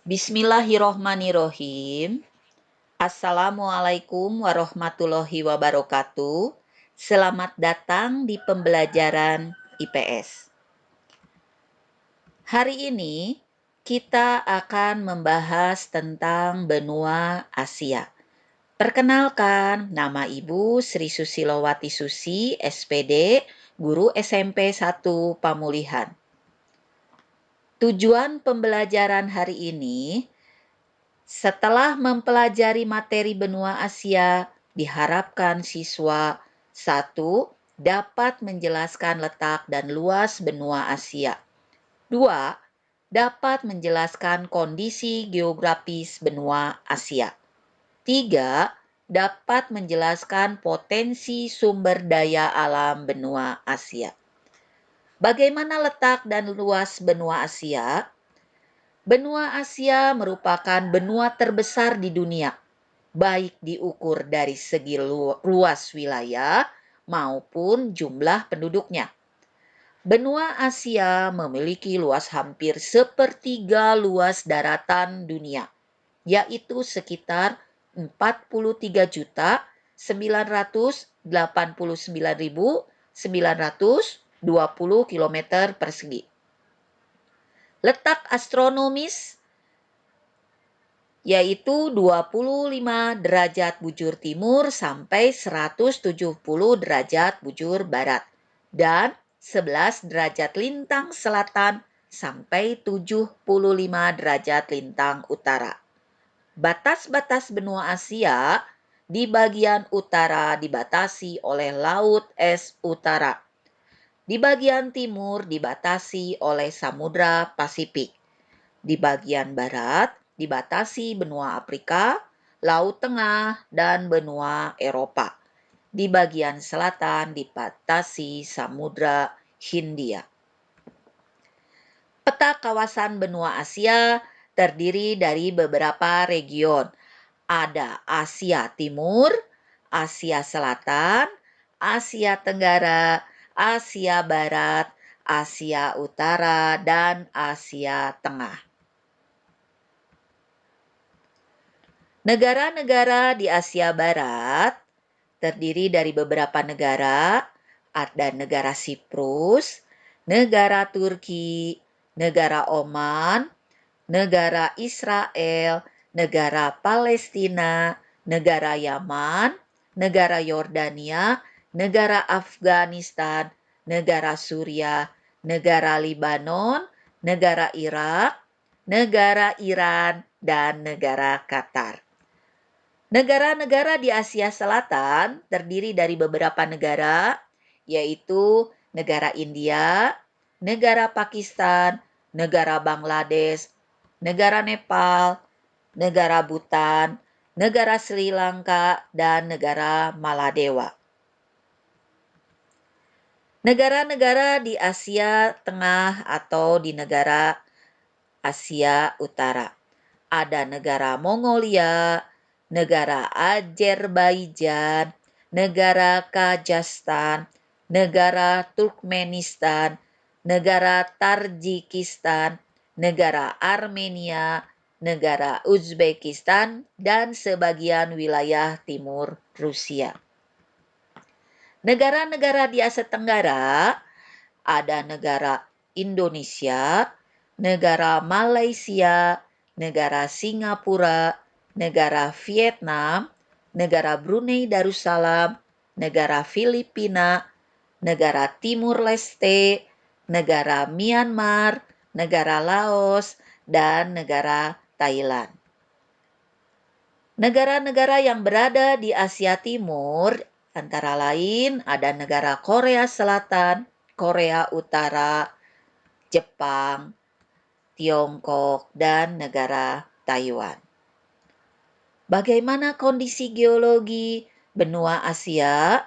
Bismillahirrohmanirrohim. Assalamualaikum warahmatullahi wabarakatuh. Selamat datang di pembelajaran IPS. Hari ini kita akan membahas tentang benua Asia. Perkenalkan, nama Ibu Sri Susilowati Susi, SPD, Guru SMP 1 Pamulihan. Tujuan pembelajaran hari ini, setelah mempelajari materi benua Asia, diharapkan siswa 1. Dapat menjelaskan letak dan luas benua Asia. 2. Dapat menjelaskan kondisi geografis benua Asia. 3. Dapat menjelaskan potensi sumber daya alam benua Asia. Bagaimana letak dan luas benua Asia? Benua Asia merupakan benua terbesar di dunia, baik diukur dari segi luas wilayah maupun jumlah penduduknya. Benua Asia memiliki luas hampir sepertiga luas daratan dunia, yaitu sekitar 43.989.920 km persegi. Letak astronomis yaitu 25 derajat bujur timur sampai 170 derajat bujur barat dan 11 derajat lintang selatan sampai 75 derajat lintang utara. Batas-batas benua Asia di bagian utara dibatasi oleh Laut Es Utara. Di bagian timur dibatasi oleh Samudra Pasifik. Di bagian barat dibatasi benua Afrika, Laut Tengah, dan benua Eropa. Di bagian selatan dibatasi Samudra Hindia. Peta kawasan benua Asia terdiri dari beberapa region. Ada Asia Timur, Asia Selatan, Asia Tenggara, Asia Barat, Asia Utara, dan Asia Tengah. Negara-negara di Asia Barat terdiri dari beberapa negara. Ada negara Siprus, negara Turki, negara Oman, negara Israel, negara Palestina, negara Yaman, negara Yordania, negara Afghanistan, negara Suriah, negara Libanon, negara Irak, negara Iran, dan negara Qatar. Negara-negara di Asia Selatan terdiri dari beberapa negara, yaitu negara India, negara Pakistan, negara Bangladesh, negara Nepal, negara Bhutan, negara Sri Lanka, dan negara Maladewa. Negara-negara di Asia Tengah atau di negara Asia Utara. Ada negara Mongolia, negara Azerbaijan, negara Kazakhstan, negara Turkmenistan, negara Tajikistan, negara Armenia, negara Uzbekistan, dan sebagian wilayah timur Rusia. Negara-negara di Asia Tenggara ada negara Indonesia, negara Malaysia, negara Singapura, negara Vietnam, negara Brunei Darussalam, negara Filipina, negara Timur Leste, negara Myanmar, negara Laos, dan negara Thailand. Negara-negara yang berada di Asia Timur antara lain ada negara Korea Selatan, Korea Utara, Jepang, Tiongkok, dan negara Taiwan. Bagaimana kondisi geologi benua Asia?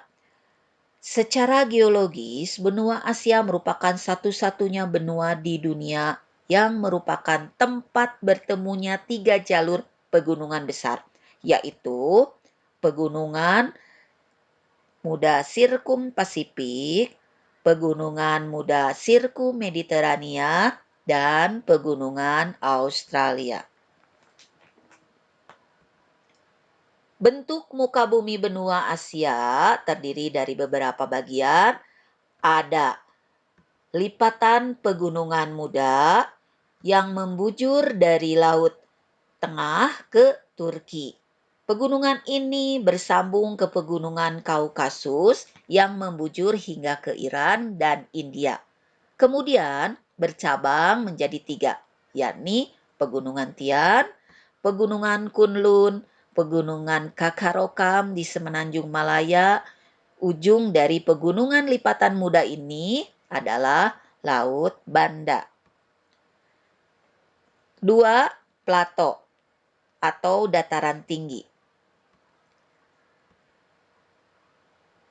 Secara geologis, benua Asia merupakan satu-satunya benua di dunia yang merupakan tempat bertemunya 3 jalur pegunungan besar, yaitu Pegunungan Muda Sirkum-Pasifik, Pegunungan Muda Sirkum-Mediterania, dan Pegunungan Australia. Bentuk muka bumi benua Asia terdiri dari beberapa bagian. Ada lipatan pegunungan muda yang membujur dari Laut Tengah ke Turki. Pegunungan ini bersambung ke Pegunungan Kaukasus yang membujur hingga ke Iran dan India. Kemudian bercabang menjadi 3, yakni Pegunungan Tian, Pegunungan Kunlun, Pegunungan Kakarokam di Semenanjung Malaya. Ujung dari pegunungan lipatan muda ini adalah Laut Banda. 2. Plato atau dataran tinggi.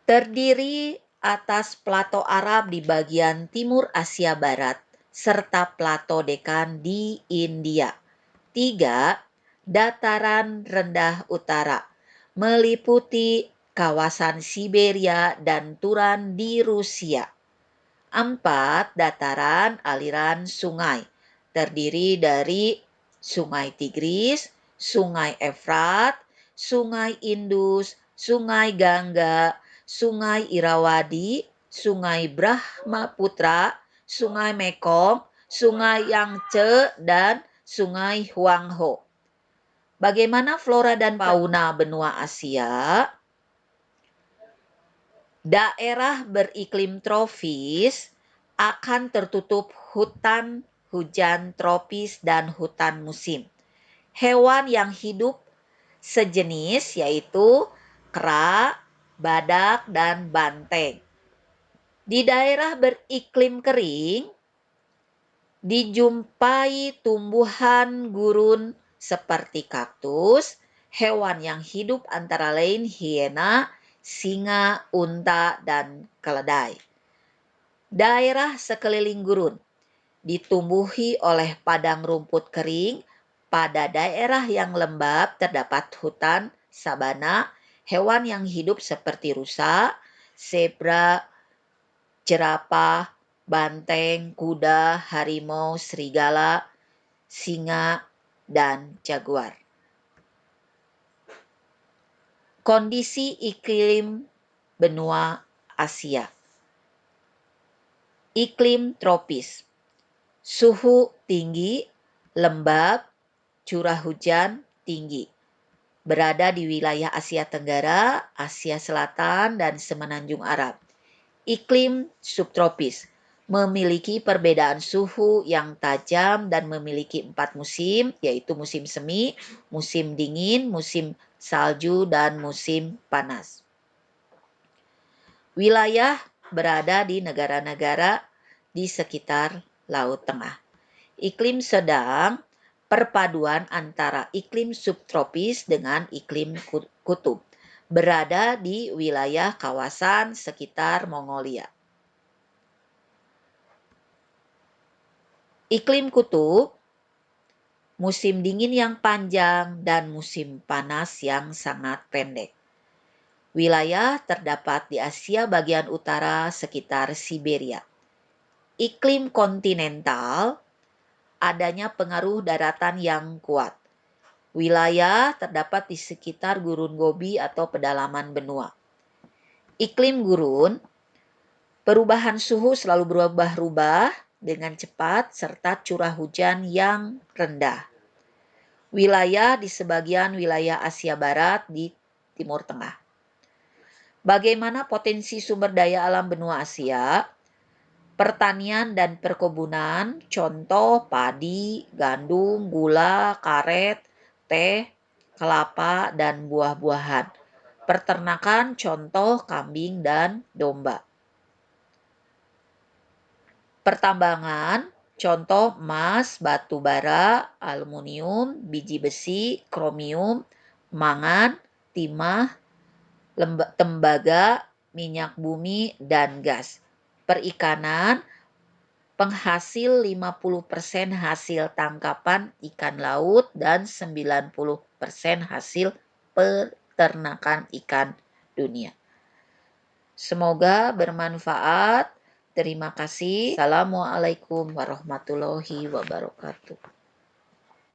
Terdiri atas plato Arab di bagian timur Asia Barat, serta plato Dekan di India. 3. Dataran rendah utara, meliputi kawasan Siberia dan Turan di Rusia. 4. Dataran aliran sungai, terdiri dari Sungai Tigris, Sungai Efrat, Sungai Indus, Sungai Gangga, Sungai Irawadi, Sungai Brahmaputra, Sungai Mekong, Sungai Yangtze, dan Sungai Huanghe. Bagaimana flora dan fauna benua Asia? Daerah beriklim tropis akan tertutup hutan hujan tropis dan hutan musim. Hewan yang hidup sejenis yaitu kera, badak, dan banteng. Di daerah beriklim kering, dijumpai tumbuhan gurun seperti kaktus, hewan yang hidup antara lain hiena, singa, unta, dan keledai. Daerah sekeliling gurun ditumbuhi oleh padang rumput kering. Pada daerah yang lembab terdapat hutan sabana, hewan yang hidup seperti rusa, zebra, jerapah, banteng, kuda, harimau, serigala, singa, dan jaguar. Kondisi iklim benua Asia. Iklim tropis. Suhu tinggi, lembab, curah hujan tinggi. Berada di wilayah Asia Tenggara, Asia Selatan, dan Semenanjung Arab. Iklim subtropis. Memiliki perbedaan suhu yang tajam dan memiliki 4 musim, yaitu musim semi, musim dingin, musim salju, dan musim panas. Wilayah berada di negara-negara di sekitar Laut Tengah. Iklim sedang, perpaduan antara iklim subtropis dengan iklim kutub. Berada di wilayah kawasan sekitar Mongolia. Iklim kutub, musim dingin yang panjang dan musim panas yang sangat pendek. Wilayah terdapat di Asia bagian utara sekitar Siberia. Iklim kontinental, adanya pengaruh daratan yang kuat. Wilayah terdapat di sekitar gurun Gobi atau pedalaman benua. Iklim gurun, perubahan suhu selalu berubah-ubah dengan cepat serta curah hujan yang rendah. Wilayah di sebagian wilayah Asia Barat di Timur Tengah. Bagaimana potensi sumber daya alam benua Asia? Pertanian dan perkebunan, contoh padi, gandum, gula, karet, teh, kelapa, dan buah-buahan. Peternakan, contoh kambing dan domba. Pertambangan, contoh emas, batu bara, aluminium, biji besi, kromium, mangan, timah, tembaga, minyak bumi, dan gas. Perikanan, penghasil 50% hasil tangkapan ikan laut dan 90% hasil peternakan ikan dunia. Semoga bermanfaat. Terima kasih. Assalamualaikum warahmatullahi wabarakatuh.